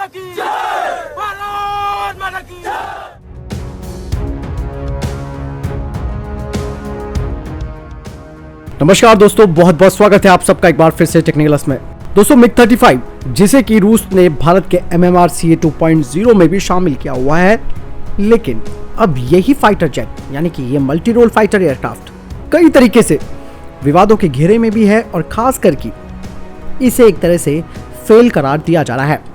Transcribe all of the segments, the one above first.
माता की जय, भारत माता की जय। नमस्कार दोस्तों, बहुत बहुत स्वागत है आप सबका एक बार फिर से टेक्निकल्स में। दोस्तों MiG-35 जिसे कि रूस ने भारत के MMR CA 2.0 में भी शामिल किया हुआ है, लेकिन अब यही फाइटर जेट यानी कि ये मल्टी रोल फाइटर एयरक्राफ्ट कई तरीके से विवादों के घेरे में भी है और खास करके इसे एक तरह से फेल करार दिया जा रहा है।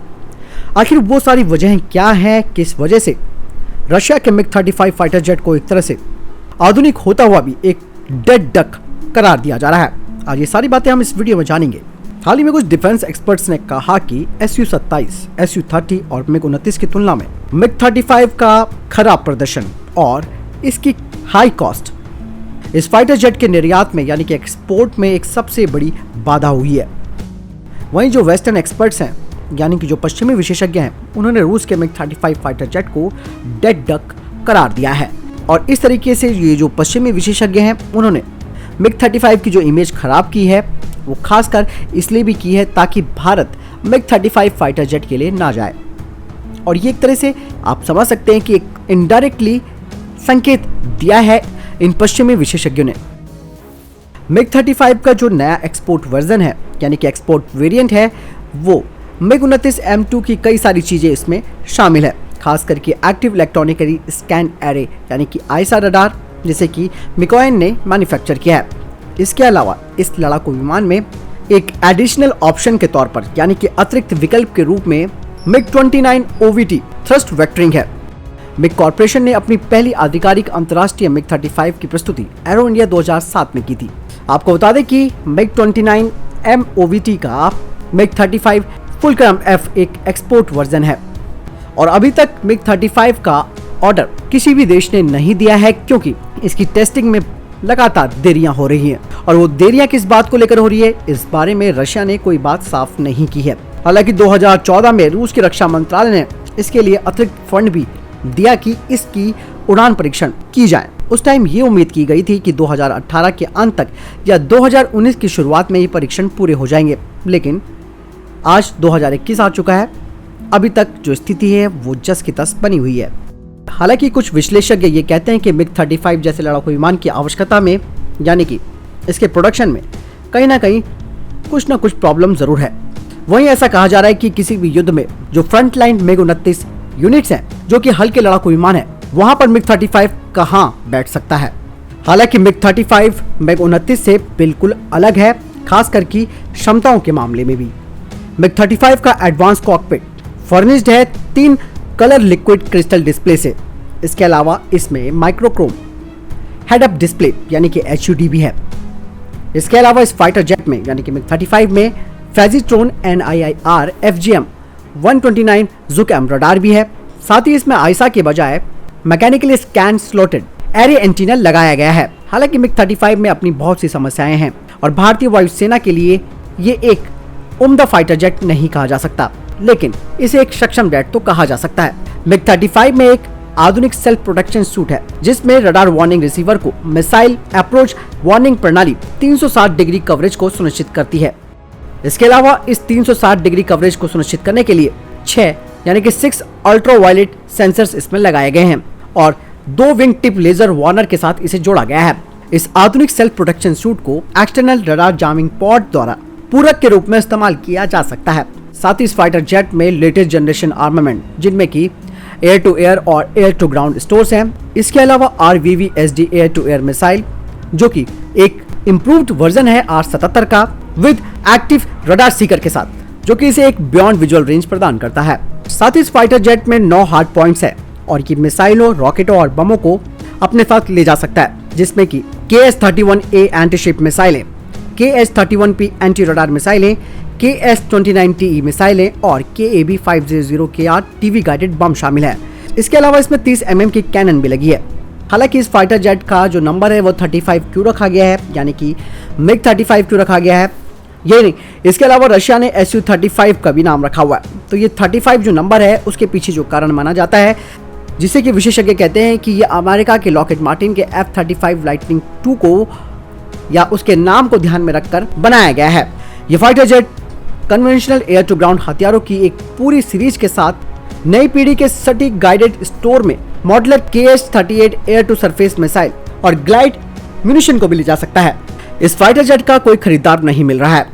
आखिर वो सारी वजहें क्या हैं, किस वजह से रशिया के MiG-35 फाइटर जेट को एक तरह से आधुनिक होता हुआ भी एक डेड डक करार दिया जा रहा है। आज ये सारी बातें हम इस वीडियो में जानेंगे। हाल ही में कुछ डिफेंस एक्सपर्ट्स ने कहा कि Su-27, Su-30 और MiG-29 की तुलना में MiG-35 का खराब प्रदर्शन और इसकी हाई कॉस्ट इस फाइटर जेट के निर्यात में यानी कि एक्सपोर्ट में एक सबसे बड़ी बाधा हुई है। वहीं जो वेस्टर्न एक्सपर्ट्स हैं यानी कि जो पश्चिमी विशेषज्ञ हैं, उन्होंने रूस के MiG-35 फाइटर जेट को डेड डक करार दिया है। और इस तरीके से ये जो पश्चिमी विशेषज्ञ हैं, उन्होंने MiG-35 की जो इमेज खराब की है वो खासकर इसलिए भी की है ताकि भारत MiG-35 फाइटर जेट के लिए ना जाए। और ये एक तरह से आप समझ सकते हैं कि एक इनडायरेक्टली संकेत दिया है इन पश्चिमी विशेषज्ञों ने। MiG-35 का जो नया एक्सपोर्ट वर्जन है यानी कि एक्सपोर्ट वेरिएंट है, वो MiG-29 M2 की कई सारी चीजें इसमें शामिल है, खास करके एक्टिव इलेक्ट्रॉनिकली स्कैन एरे यानी कि आईसा रडार जिसे कि मिकोयन ने मैन्युफैक्चर किया है। इसके अलावा इस लड़ाकू विमान में एक एडिशनल ऑप्शन के तौर पर यानी कि अतिरिक्त विकल्प के रूप में MiG-29 OVT थ्रस्ट वेक्टरिंग है। मिग कॉर्पोरेशन ने अपनी पहली आधिकारिक अंतर्राष्ट्रीय MiG-35 की प्रस्तुति एरो इंडिया 2007 में की थी। आपको बता दें कि MiG-29 MOVT का MiG-35 फुलक्रम F एक एक्सपोर्ट वर्जन है और अभी तक MiG-35 का ऑर्डर किसी भी देश ने नहीं दिया है क्योंकि इसकी टेस्टिंग में लगातार देरियां हो रही हैं। और वो देरियां किस बात को लेकर हो रही है, इस बारे में रशिया ने कोई बात साफ नहीं की है। हालांकि 2014 में रूस की रक्षा मंत्रालय ने इसके लिए अतिरिक्त फंड भी दिया कि इसकी उड़ान परीक्षण की जाए। उस टाइम ये उम्मीद की गई थी कि 2018 के अंत तक या 2019 की शुरुआत में ये परीक्षण पूरे हो जाएंगे, लेकिन आज 2021 आ चुका है। अभी तक जो स्थिति है वो जस की तस बनी हुई है। हालांकि कुछ विश्लेषज्ञ ये कहते हैं कि MiG-35 जैसे लड़ाकू विमान की आवश्यकता में यानी कि इसके प्रोडक्शन में कहीं ना कहीं कुछ ना कुछ प्रॉब्लम जरूर है। वहीं ऐसा कहा जा रहा है कि किसी भी युद्ध में जो फ्रंट लाइन MiG-29 यूनिट्स हैं जो कि हल्के लड़ाकू विमान है, वहां पर MiG-35 कहां बैठ सकता है। हालांकि MiG-35 MiG-29 से बिल्कुल अलग है, खास करके क्षमताओं के मामले में भी। MiG-35 का एडवांस कॉकपिट फर्निश्ड है 3 कलर लिक्विड क्रिस्टल डिस्प्ले से। इसके अलावा इसमें माइक्रोक्रोम हेड अप डिस्प्ले यानी कि HUD भी है। इसके अलावा इस फाइटर जेट में यानी कि MiG-35 में फेजिट्रोन NIIR FGM 129 ZUCAM रडार भी है। साथ ही इसमें आईसा के बजाय mechanically scan slotted array antenna लगाया गया है। हालांकि MiG-35 में अपनी बहुत सी समस्याएं हैं और भारतीय वायुसेना के लिए ये एक उम्दा फाइटर जेट नहीं कहा जा सकता, लेकिन इसे एक सक्षम जेट तो कहा जा सकता है। MiG-35 में एक आधुनिक सेल्फ प्रोटेक्शन सूट है जिसमें रडार वार्निंग रिसीवर को मिसाइल अप्रोच वार्निंग प्रणाली 360 डिग्री कवरेज को सुनिश्चित करती है। इसके अलावा इस 360 डिग्री कवरेज को सुनिश्चित करने के लिए 6 यानी कि 6 अल्ट्रावायलेट सेंसर्स इसमें लगाए गए हैं और 2 विंग टिप लेजर वार्नर के साथ इसे जोड़ा गया है। इस आधुनिक सेल्फ प्रोटेक्शन सूट को एक्सटर्नल रडार जामिंग पॉड द्वारा पूरक के रूप में इस्तेमाल किया जा सकता है। साथ ही इस फाइटर जेट में लेटेस्ट जनरेशन आर्मामेंट जिनमें कि एयर टू एयर और एयर टू ग्राउंड स्टोर्स हैं। इसके अलावा RVV-SD air to air missile जो कि एक इम्प्रूव्ड वर्जन है R-77 का विद एक्टिव रडार सीकर के साथ, जो कि इसे एक बियॉन्ड विजुअल रेंज प्रदान करता है। साथ ही इस फाइटर जेट में 9 हार्ड पॉइंट्स है और ये मिसाइलों, रॉकेटों और बमों को अपने साथ ले जा सकता है, जिसमें कि KS-31A एंटीशिप मिसाइलें, KS-31P एंटी रडार मिसाइलें, KS-29TE मिसाइलें और KAB-500KR टीवी गाइडेड बम शामिल है। इसके अलावा इसमें 30 mm की कैनन भी लगी है। हालांकि इस फाइटर जेट का जो नंबर है वो 35Q रखा गया है, यानी कि MiG-35Q रखा गया है। ये नहीं, इसके अलावा रशिया ने Su-35 का भी नाम रखा हुआ है। तो ये 35 जो नंबर है उसके पीछे जो कारण माना जाता है, जिसे कि विशेषज्ञ कहते हैं कि ये अमेरिका के लॉकहीड मार्टिन के F-35 लाइटनिंग 2 को या उसके नाम को ध्यान में रखकर बनाया गया है। ये fighter jet conventional air to ground हथियारों की एक पूरी सीरीज के साथ नई पीढ़ी के सटीक गाइडेड स्टोर में modular KH-38 air to surface missile और ग्लाइड म्यूनिशन को भी ले जा सकता है। इस फाइटर जेट का कोई खरीदार नहीं मिल रहा है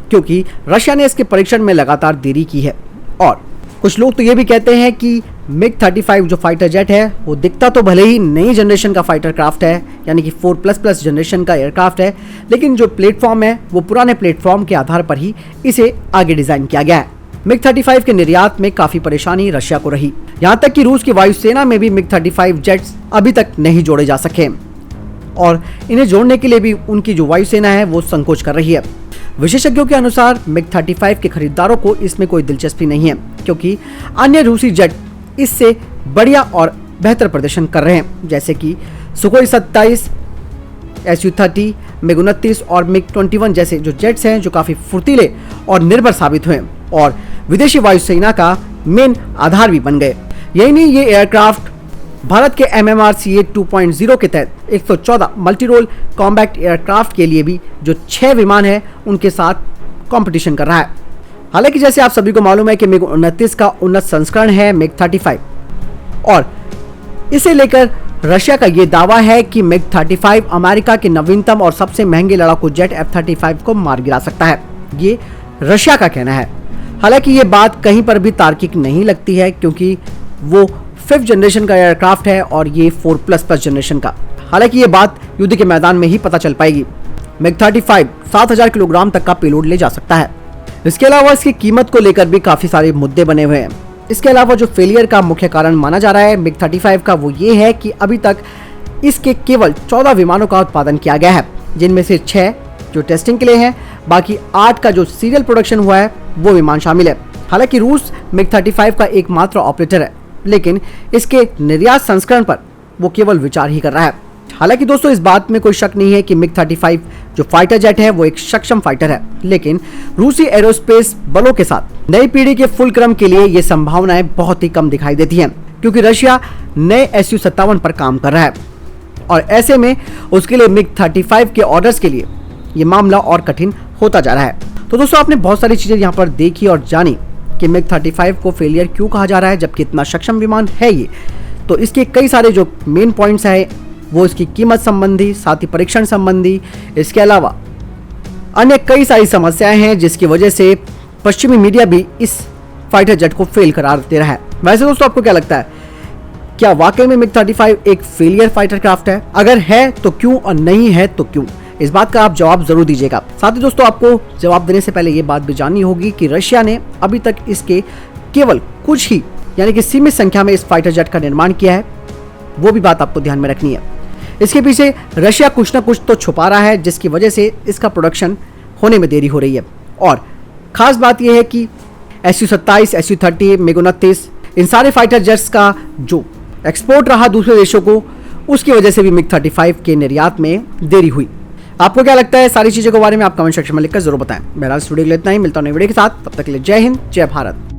क्योंकि रशिया ने इसके परीक्षण में लगातार देरी की है और कुछ लोग तो ये भी कहते हैं कि MiG-35 जो फाइटर जेट है वो दिखता तो भले ही नई जनरेशन का फाइटर क्राफ्ट है, यानी कि 4++ जनरेशन का एयरक्राफ्ट है, लेकिन जो प्लेटफॉर्म है वो पुराने प्लेटफॉर्म के आधार पर ही इसे आगे डिजाइन किया गया है। MiG-35 के निर्यात में काफी परेशानी रशिया को रही, यहाँ तक कि रूस की वायुसेना में भी MiG-35 जेट्स अभी तक नहीं जोड़े जा सके और इन्हें जोड़ने के लिए भी उनकी जो वायुसेना है वो संकोच कर रही है। विशेषज्ञों के अनुसार MiG-35 के खरीदारों को इसमें कोई दिलचस्पी नहीं है क्योंकि अन्य रूसी जेट इससे बढ़िया और बेहतर प्रदर्शन कर रहे हैं, जैसे कि सुखोई 27, Su-30, MiG-29 और MiG-21 जैसे जो जेट्स हैं जो काफी फुर्तीले और निर्भर साबित हुए और विदेशी वायुसेना का मेन आधार भी बन गए। यही नहीं, ये एयरक्राफ्ट भारत के MMR-CA 2.0 के तहत 114 मल्टी रोल कॉम्बैक्ट एयरक्राफ्ट के लिए भी जो 6 विमान है उनके साथ कंपटीशन कर रहा है। हालांकि जैसे आप सभी को मालूम है कि MiG-29 का उन्नत संस्करण है MiG-35 और इसे लेकर रशिया का ये दावा है कि MiG-35 अमेरिका के नवीनतम और सबसे महंगे लड़ाकू जेट F-35 को मार गिरा सकता है। ये रशिया का कहना है। हालांकि ये बात कहीं पर भी तार्किक नहीं लगती है क्योंकि वो 5th जनरेशन का एयरक्राफ्ट है और ये 4++ जनरेशन का। हालांकि ये बात युद्ध के मैदान में ही पता चल पाएगी। MiG-35 7000 किलोग्राम तक का पेलोड ले जा सकता है। इसके अलावा इसकी कीमत को लेकर भी काफी सारे मुद्दे बने हुए हैं। इसके अलावा जो फेलियर का मुख्य कारण माना जा रहा है MiG-35 का वो ये है कि अभी तक इसके केवल 14 विमानों का उत्पादन किया गया है, जिनमें से 6 जो टेस्टिंग के लिए हैं, बाकी 8 का जो सीरियल प्रोडक्शन हुआ है वो विमान शामिल है। हालांकि रूस MiG-35 का एकमात्र ऑपरेटर है, लेकिन इसके निर्यात संस्करण पर वो केवल विचार ही कर रहा है। हालांकि दोस्तों इस बात में कोई शक नहीं है कि MiG-35 जो फाइटर जेट है वो एक सक्षम फाइटर है, लेकिन रूसी एरोस्पेस बलों के साथ नई पीढ़ी के फुलक्रम के लिए ये संभावनाएं बहुत ही कम दिखाई देती हैं क्योंकि रशिया नए Su-57 पर काम कर रहा है और ऐसे में उसके लिए MiG-35 के ऑर्डर्स के लिए ये मामला और कठिन होता जा रहा है। तो दोस्तों आपने बहुत सारी चीजें यहाँ पर देखी और जानी कि MiG-35 को फेलियर क्यों कहा जा रहा है जबकि इतना सक्षम विमान है ये। तो इसके कई सारे जो मेन पॉइंट्स है वो इसकी कीमत संबंधी, साथ ही परीक्षण संबंधी, इसके अलावा अन्य कई सारी समस्याएं हैं जिसकी वजह से पश्चिमी मीडिया भी इस फाइटर जेट को फेल करार दे रहा है। वैसे दोस्तों आपको क्या लगता है, क्या वाकई में MiG-35 एक फेलियर फाइटर क्राफ्ट है? अगर है तो क्यों और नहीं है तो क्यों? इस बात का आप जवाब जरूर दीजिएगा। साथ ही दोस्तों आपको जवाब देने से पहले ये बात भी जाननी होगी कि रशिया ने अभी तक इसके केवल कुछ ही यानी कि सीमित संख्या में इस फाइटर जेट का निर्माण किया है, वो भी बात आपको ध्यान में रखनी है। इसके पीछे रशिया कुछ ना कुछ तो छुपा रहा है जिसकी वजह से इसका प्रोडक्शन होने में देरी हो रही है। और खास बात यह है कि Su-27, Su-30, MiG-29 इन सारे फाइटर जेट्स का जो एक्सपोर्ट रहा दूसरे देशों को, उसकी वजह से भी MiG-35 के निर्यात में देरी हुई। आपको क्या लगता है सारी चीजों के बारे में आप कमेंट सेक्शन में लिखकर जरूर बताएं। बहरहाल इस वीडियो के लिए इतना ही, मिलता हूं नई वीडियो के साथ, तब तक के लिए जय हिंद, जय भारत।